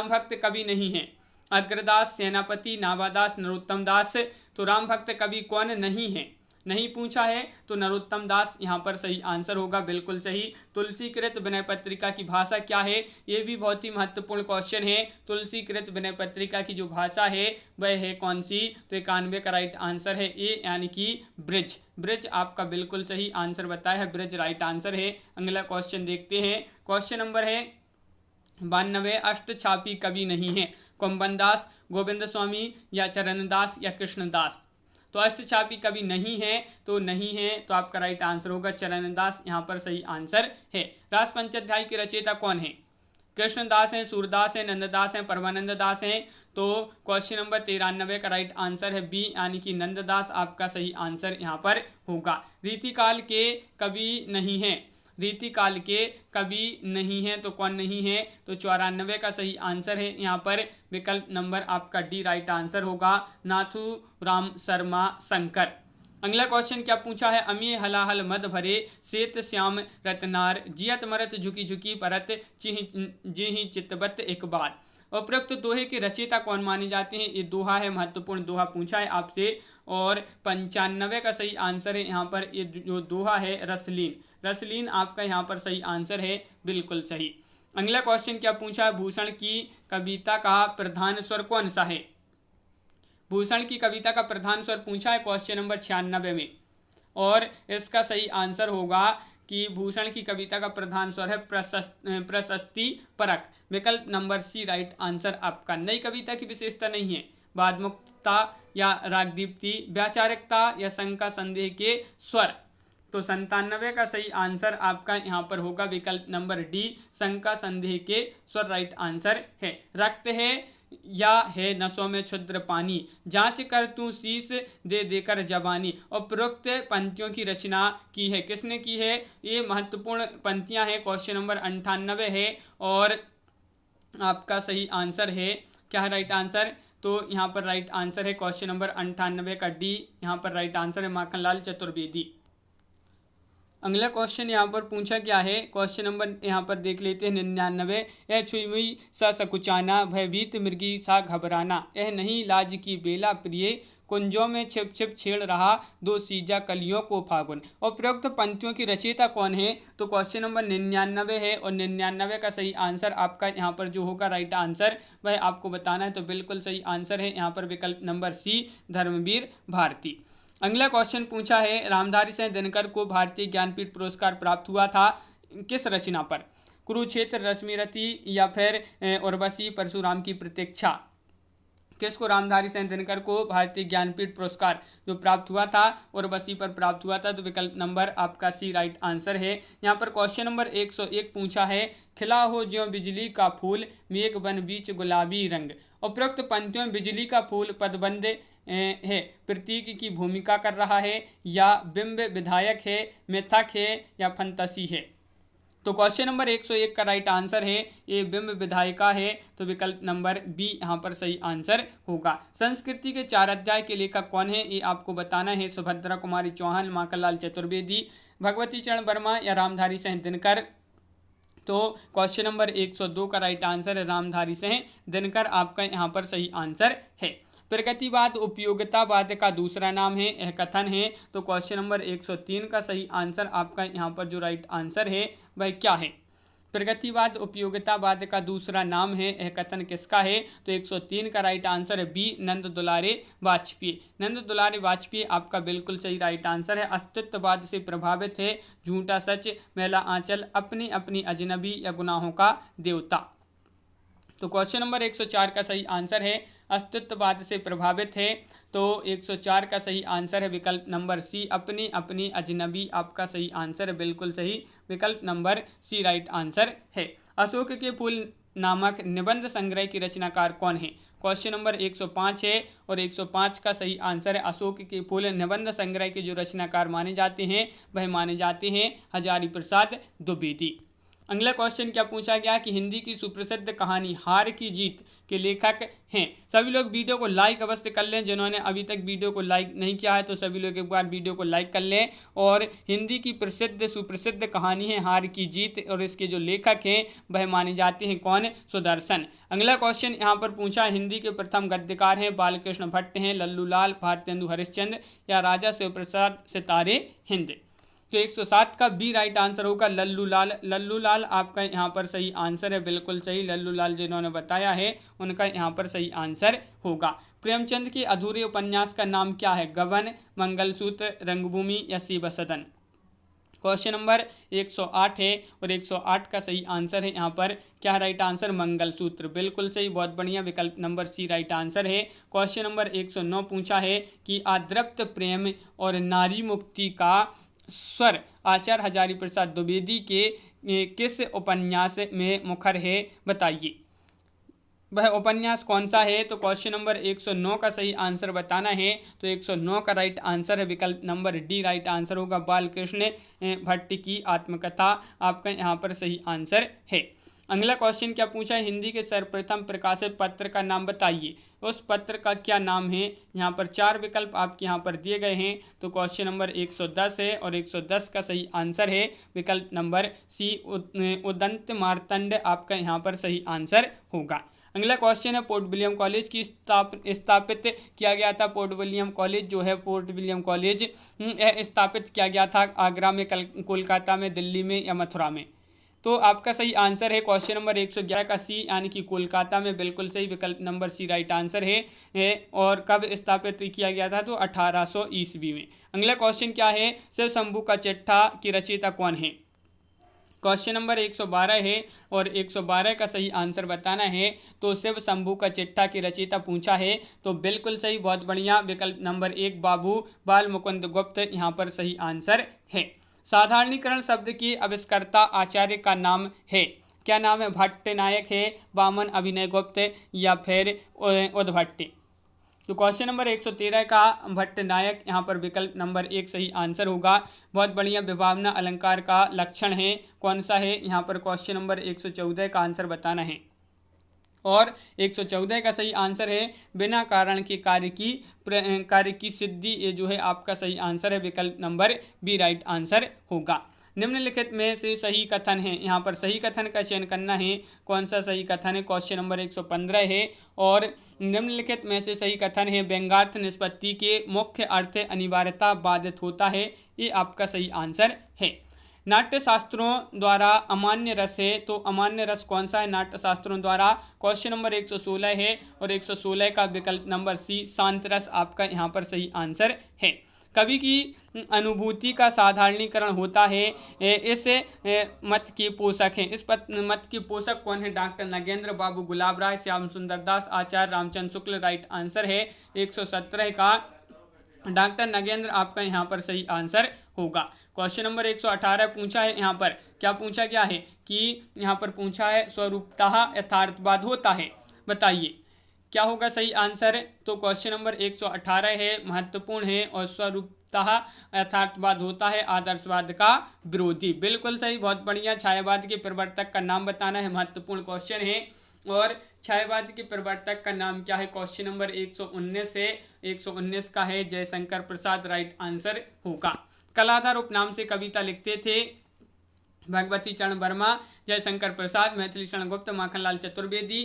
भक्त कवि नहीं है। अग्रदास, सेनापति, नावादास, नरोत्तम दास। तो राम भक्त कवि कौन नहीं है? नहीं पूछा है, तो नरोत्तम दास यहाँ पर सही आंसर होगा, बिल्कुल सही। तुलसीकृत विनय पत्रिका की भाषा क्या है? ये भी बहुत ही महत्वपूर्ण क्वेश्चन है। तुलसीकृत विनय पत्रिका की जो भाषा है वह है कौन सी? तो 91 का राइट आंसर है ए यानी कि ब्रिज। ब्रिज आपका बिल्कुल सही आंसर बताया है, ब्रिज राइट आंसर है। अगला क्वेश्चन देखते हैं। क्वेश्चन नंबर है 92, अष्टछापी कवि नहीं है। कुंभन दास, गोविंद स्वामी या चरणदास या कृष्णदास। तो अष्टछापी कवि नहीं है, तो नहीं है तो आपका राइट आंसर होगा चरणदास, यहाँ पर सही आंसर है। रास पंचाध्याय के रचयिता कौन है? कृष्णदास हैं, सूरदास हैं, नंददास हैं, परमानंद दास हैं। तो क्वेश्चन नंबर 93 का राइट आंसर है बी यानी कि नंददास आपका सही आंसर यहाँ पर होगा। रीतिकाल के कवि नहीं है। रीतिकाल के कवि नहीं है तो कौन नहीं है? तो 94 का सही आंसर है यहाँ पर विकल्प नंबर आपका डी राइट आंसर होगा, नाथू राम शर्मा शंकर। अगला क्वेश्चन क्या पूछा है? अमी हलाहल मद भरे श्वेत श्याम रत्नार, जियत मरत झुकी झुकी परत जिहि चितबत एक बार। उपरोक्त दोहे के रचयिता कौन माने जाते हैं? ये दोहा है, महत्वपूर्ण दोहा पूछा है आपसे और 95 का सही आंसर है यहाँ पर। ये जो दोहा है रसलीन, रसलीन आपका यहाँ पर सही आंसर है, बिल्कुल सही। अगला क्वेश्चन क्या पूछा है? भूषण की कविता का प्रधान स्वर कौन सा है? भूषण की कविता का प्रधान स्वर पूछा है क्वेश्चन नंबर 96 में और इसका सही आंसर होगा कि भूषण की कविता का प्रधान स्वर है प्रशस्ति परक, विकल्प नंबर सी राइट आंसर आपका। नई कविता की विशेषता नहीं है, वादमुक्तता या रागदीप्ति, वैचारिकता या शंका संदेह के स्वर। तो 97 का सही आंसर आपका यहाँ पर होगा विकल्प नंबर डी, शंका संदेह के स्वर राइट आंसर है। रक्त है या है नसों में क्षुद्र पानी, जांच कर तू शीश दे देकर जवानी। उपरोक्त पंक्तियों की रचना की है, किसने की है? ये महत्वपूर्ण पंक्तियां हैं। क्वेश्चन नंबर 98 है और आपका सही आंसर है क्या है राइट आंसर? तो यहाँ पर राइट आंसर है क्वेश्चन नंबर 98 का डी, यहाँ पर राइट आंसर है माखनलाल चतुर्वेदी। अगला क्वेश्चन यहाँ पर पूछा क्या है? क्वेश्चन नंबर यहाँ पर देख लेते हैं 99। यह छुई मुई सा सकुचाना, भयभीत मृगी सा घबराना, यह नहीं लाज की बेला प्रिय, कुंजों में छिप छिप छेड़ रहा दो सीजा कलियों को फागुन। उपरोक्त पंक्तियों की रचयिता कौन है? तो क्वेश्चन नंबर 99 है और 99 का सही आंसर आपका यहाँ पर जो होगा राइट आंसर वह आपको बताना है। तो बिल्कुल सही आंसर है यहाँ पर विकल्प नंबर सी, धर्मवीर भारती। अगला क्वेश्चन पूछा है, रामधारी सिंह दिनकर को भारतीय ज्ञानपीठ पुरस्कार प्राप्त हुआ था। किस रचना पर? कुरुक्षेत्र, रश्मिरथी या फिर उर्वशी, परशुराम की प्रतीक्षा। किसको? रामधारी सिंह दिनकर को भारतीय ज्ञानपीठ पुरस्कार जो प्राप्त हुआ था उर्वशी पर प्राप्त हुआ था। तो विकल्प नंबर आपका सी राइट आंसर है। यहाँ पर क्वेश्चन नंबर 101 पूछा है, खिला हो ज्यों बिजली का फूल, मेघ बन बीच गुलाबी रंग। उपरोक्त पंक्तियों में बिजली का फूल पदबंध है, प्रतीक की भूमिका कर रहा है, या बिंब विधायक है, मिथक है, या फंतसी है। तो क्वेश्चन नंबर 101 का राइट आंसर है ये बिंब विधायिका है। तो विकल्प नंबर बी यहाँ पर सही आंसर होगा। संस्कृति के 4 अध्याय के लेखक कौन है ये आपको बताना है। सुभद्रा कुमारी चौहान, माखनलाल चतुर्वेदी, भगवती चरण वर्मा या रामधारी सिंह दिनकर। तो क्वेश्चन नंबर 102 का राइट आंसर है रामधारी सिंह दिनकर, आपका यहाँ पर सही आंसर है। प्रगतिवाद उपयोगितावाद का दूसरा नाम है, यह कथन है। तो क्वेश्चन नंबर 103 का सही आंसर आपका यहाँ पर जो राइट आंसर है वह क्या है? प्रगतिवाद उपयोगितावाद का दूसरा नाम है, यह कथन किसका है? तो 103 का राइट आंसर है बी, नंद दुलारे वाजपेयी। नंद दुलारे वाजपेयी आपका बिल्कुल सही राइट आंसर है। अस्तित्ववाद से प्रभावित है, झूठा सच, मैला आंचल, अपनी अपनी अजनबी या गुनाहों का देवता। तो क्वेश्चन नंबर 104 का सही आंसर है अस्तित्ववाद से प्रभावित है। तो 104 का सही आंसर है विकल्प नंबर सी, अपनी अपनी अजनबी, आपका सही आंसर है, बिल्कुल सही, विकल्प नंबर सी राइट आंसर है। अशोक के फूल नामक निबंध संग्रह की रचनाकार कौन है? क्वेश्चन नंबर 105 है और 105 का सही आंसर है अशोक के फूल निबंध संग्रह के जो रचनाकार माने जाते हैं वह माने जाते हैं हजारी प्रसाद द्विवेदी। अगला क्वेश्चन क्या पूछा गया कि हिंदी की सुप्रसिद्ध कहानी हार की जीत के लेखक हैं। सभी लोग वीडियो को लाइक अवश्य कर लें। जिन्होंने अभी तक वीडियो को लाइक नहीं किया है तो सभी लोग एक बार वीडियो को लाइक कर लें। और हिंदी की प्रसिद्ध सुप्रसिद्ध कहानी है हार की जीत और इसके जो लेखक हैं वह माने जाते हैं कौन? सुदर्शन। अगला क्वेश्चन यहाँ पर पूछा हिंदी के प्रथम गद्यकार हैं बालकृष्ण भट्ट हैं, लल्लू लाल, भारतेंदु हरिश्चंद्र या राजा शिवप्रसाद सितारे हिंद। तो 107 का बी राइट आंसर होगा लल्लू लाल। लल्लू लाल आपका यहाँ पर सही आंसर है, बिल्कुल सही। लल्लू लाल जिन्होंने बताया है उनका यहाँ पर सही आंसर होगा। प्रेमचंद के अधूरे उपन्यास का नाम क्या है? गबन, मंगलसूत्र, रंगभूमि या शिव सदन। क्वेश्चन नंबर 108 है और 108 का सही आंसर है यहाँ पर क्या राइट आंसर? मंगलसूत्र, बिल्कुल सही, बहुत बढ़िया, विकल्प नंबर सी राइट आंसर है। क्वेश्चन नंबर 109 पूछा है कि अदृप्त प्रेम और नारी मुक्ति का स्वर आचार्य हजारी प्रसाद द्विवेदी के किस उपन्यास में मुखर है? बताइए वह उपन्यास कौन सा है? तो क्वेश्चन नंबर 109 का सही आंसर बताना है। तो 109 का राइट आंसर है विकल्प नंबर डी राइट आंसर होगा बालकृष्ण भट्ट की आत्मकथा, आपका यहाँ पर सही आंसर है। अगला क्वेश्चन क्या पूछा है? हिंदी के सर्वप्रथम प्रकाशित पत्र का नाम बताइए। उस पत्र का क्या नाम है? यहाँ पर 4 विकल्प आपके यहाँ पर दिए गए हैं। तो क्वेश्चन नंबर 110 है और 110 का सही आंसर है विकल्प नंबर सी उदंत मार्तंड, आपका यहाँ पर सही आंसर होगा। अगला क्वेश्चन है पोर्ट विलियम कॉलेज की स्थापित किया गया था। पोर्ट विलियम कॉलेज जो है पोर्ट विलियम कॉलेज स्थापित किया गया था आगरा में, कोलकाता में, दिल्ली में या मथुरा में। तो आपका सही आंसर है क्वेश्चन नंबर 111 का सी यानी कि कोलकाता में, बिल्कुल सही, विकल्प नंबर सी राइट आंसर है। और कब स्थापित किया गया था? तो 1800 ईस्वी में। अगला क्वेश्चन क्या है? शिव शंभू का चिट्ठा की रचयिता कौन है? क्वेश्चन नंबर 112 है और 112 का सही आंसर बताना है। तो शिव शंभू का चिट्ठा की रचयिता पूछा है, तो बिल्कुल सही, बहुत बढ़िया, विकल्प नंबर 1 बाबू बाल मुकुंद गुप्त यहाँ पर सही आंसर है। साधारणीकरण शब्द की आविष्कर्ता आचार्य का नाम है, क्या नाम है? भट्ट नायक है, वामन अभिनय गुप्त या फिर उद्भट्ट। तो क्वेश्चन नंबर 113 का भट्ट नायक यहाँ पर विकल्प नंबर 1 सही आंसर होगा। बहुत बढ़िया, विभावना अलंकार का लक्षण है, कौन सा है? यहाँ पर क्वेश्चन नंबर 114 का आंसर बताना है। और 114 का सही आंसर है बिना कारण के कार्य की सिद्धि, ये जो है आपका सही आंसर है, विकल्प नंबर बी राइट आंसर होगा। निम्नलिखित में से सही कथन है, यहाँ पर सही कथन का चयन करना है, कौन सा सही कथन है? क्वेश्चन नंबर 115 है और निम्नलिखित में से सही कथन है व्यंग्यार्थ निष्पत्ति के मुख्य अर्थ अनिवार्यता बाधित होता है, ये आपका सही आंसर है। नाट्य शास्त्रों द्वारा अमान्य रस है, तो अमान्य रस कौन सा है नाट्य शास्त्रों द्वारा? क्वेश्चन नंबर 116 है और 116 का विकल्प नंबर सी शांत रस, आपका यहाँ पर सही आंसर है। कवि की अनुभूति का साधारणीकरण होता है। इस मत के पोषक हैं। इस मत के पोषक कौन है? डॉक्टर नगेंद्र बाबू, गुलाब राय, श्याम सुंदर दास, आचार्य रामचंद्र शुक्ल। राइट आंसर है 117 का डॉक्टर नगेंद्र आपका यहाँ पर सही आंसर होगा। क्वेश्चन नंबर 118 पूछा है, यहाँ पर क्या पूछा गया है कि यहाँ पर पूछा है स्वरूपतः यथार्थवाद होता है, बताइए क्या होगा सही आंसर। तो क्वेश्चन नंबर 118 है, महत्वपूर्ण है और स्वरूपतः यथार्थवाद होता है आदर्शवाद का विरोधी। बिल्कुल सही, बहुत बढ़िया। छायावाद के प्रवर्तक का नाम बताना है, महत्वपूर्ण क्वेश्चन है। और छायावाद के प्रवर्तक का नाम क्या है? क्वेश्चन नंबर 119 है, 119 का है जयशंकर प्रसाद। राइट आंसर होगा। कलाधर उपनाम से कविता लिखते थे भगवती चरण वर्मा, जयशंकर प्रसाद, मैथिली शरण गुप्त, माखनलाल चतुर्वेदी।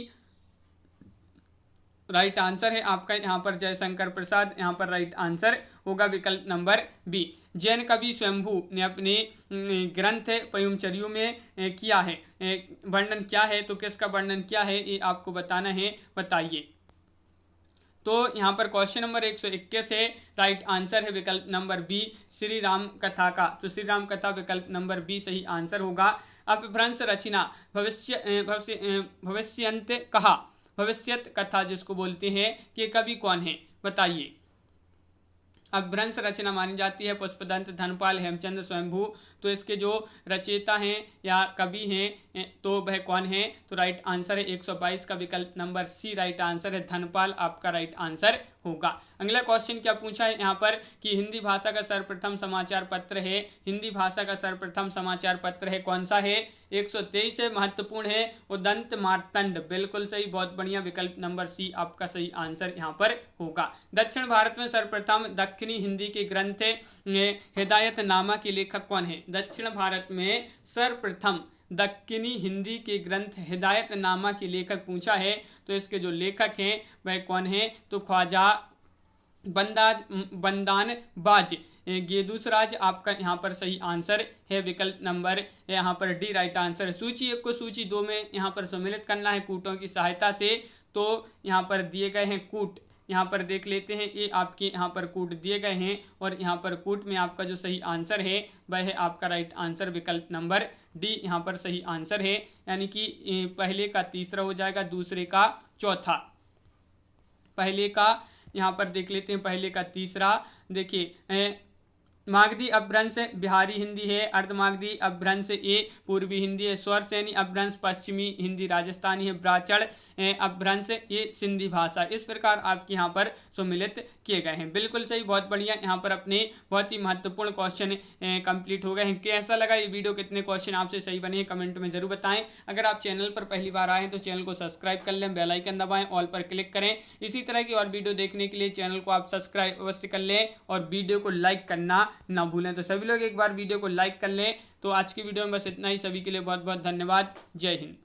राइट आंसर है आपका यहाँ पर जयशंकर प्रसाद, यहाँ पर राइट आंसर होगा विकल्प नंबर बी। जैन कवि स्वयंभू ने अपने ग्रंथ पयुमचर्यु में किया है, वर्णन क्या है? तो किसका वर्णन क्या है ये आपको बताना है, बताइए। तो यहाँ पर क्वेश्चन नंबर 121 है, राइट आंसर है विकल्प नंबर बी, श्री राम कथा का। तो श्री राम कथा विकल्प नंबर बी सही आंसर होगा। अपभ्रंश रचना भविष्यंत कहा, भविष्यत कथा जिसको बोलते हैं, कि कवि कौन है, बताइए। अपभ्रंश रचना मानी जाती है पुष्पदंत, धनपाल, हेमचंद्र, स्वयंभू। तो इसके जो रचयिता हैं या कवि हैं तो वह कौन है? तो राइट आंसर है 122 का विकल्प नंबर सी, राइट आंसर है धनपाल, आपका राइट आंसर होगा। अगला क्वेश्चन क्या पूछा है यहाँ पर कि हिंदी भाषा का सर्वप्रथम समाचार पत्र है, हिंदी भाषा का सर्वप्रथम समाचार पत्र है, कौन सा है? 123 है, महत्वपूर्ण है उदंत मार्तंड। बिल्कुल सही, बहुत बढ़िया, विकल्प नंबर सी आपका सही आंसर यहाँ पर होगा। दक्षिण भारत में सर्वप्रथम दक्षिणी हिंदी के ग्रंथ हिदायतनामा के लेखक कौन है? दक्षिण भारत में सर्वप्रथम दक्कनी हिंदी के ग्रंथ हिदायतनामा के लेखक पूछा है, तो इसके जो लेखक हैं वह कौन है? तो ख्वाजा बंदान बाज गेदूसराज, आपका यहाँ पर सही आंसर है विकल्प नंबर यहाँ पर डी, राइट आंसर। सूची 1 को सूची 2 में यहाँ पर सम्मिलित करना है कूटों की सहायता से। तो यहाँ पर दिए गए हैं कूट, यहाँ पर देख लेते हैं, ये आपके यहाँ पर कूट दिए गए हैं और यहाँ पर कूट में आपका जो सही आंसर है वह है आपका राइट आंसर विकल्प नंबर डी, यहाँ पर सही आंसर है। यानी कि पहले का तीसरा हो जाएगा, दूसरे का चौथा, पहले का यहाँ पर देख लेते हैं, पहले का तीसरा। देखिए मागधी अपभ्रंश बिहारी हिंदी है, अर्धमागधी अपभ्रंश ये पूर्वी हिंदी है, स्वर सैनी अपभ्रंश पश्चिमी हिंदी राजस्थानी है, ब्राचड़ अपभ्रंश ये सिंधी भाषा। इस प्रकार आपके यहाँ पर सम्मिलित किए गए हैं। बिल्कुल सही, बहुत बढ़िया। यहाँ पर अपने बहुत ही महत्वपूर्ण क्वेश्चन कंप्लीट हो गए हैं। कैसा लगा ये वीडियो, कितने क्वेश्चन आपसे सही बने हैं, कमेंट में जरूर बताएं। अगर आप चैनल पर पहली बार आए हैं तो चैनल को सब्सक्राइब कर लें, बेल आइकन दबाएं, ऑल पर क्लिक करें। इसी तरह की और वीडियो देखने के लिए चैनल को आप सब्सक्राइब अवश्य कर लें और वीडियो को लाइक करना ना भूलें। तो सभी लोग एक बार वीडियो को लाइक कर लें। तो आज की वीडियो में बस इतना ही। सभी के लिए बहुत बहुत धन्यवाद। जय हिंद।